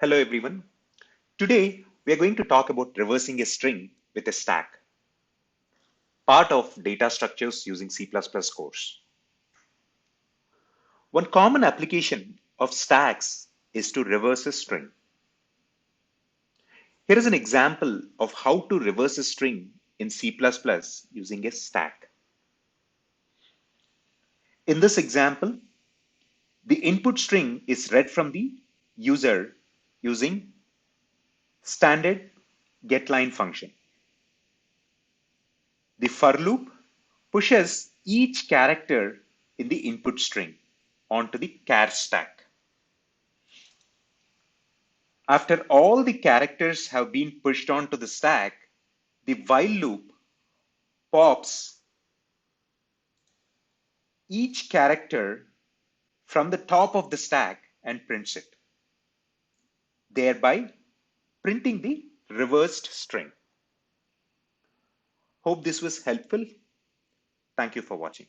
Hello everyone. Today we are going to talk about reversing a string with a stack, part of data structures using C++ course. One common application of stacks is to reverse a string. Here is an example of how to reverse a string in C++ using a stack. In this example, the input string is read from the user using standard getLine function. The for loop pushes each character in the input string onto the char stack. After all the characters have been pushed onto the stack, the while loop pops each character from the top of the stack and prints it, thereby printing the reversed string. Hope this was helpful. Thank you for watching.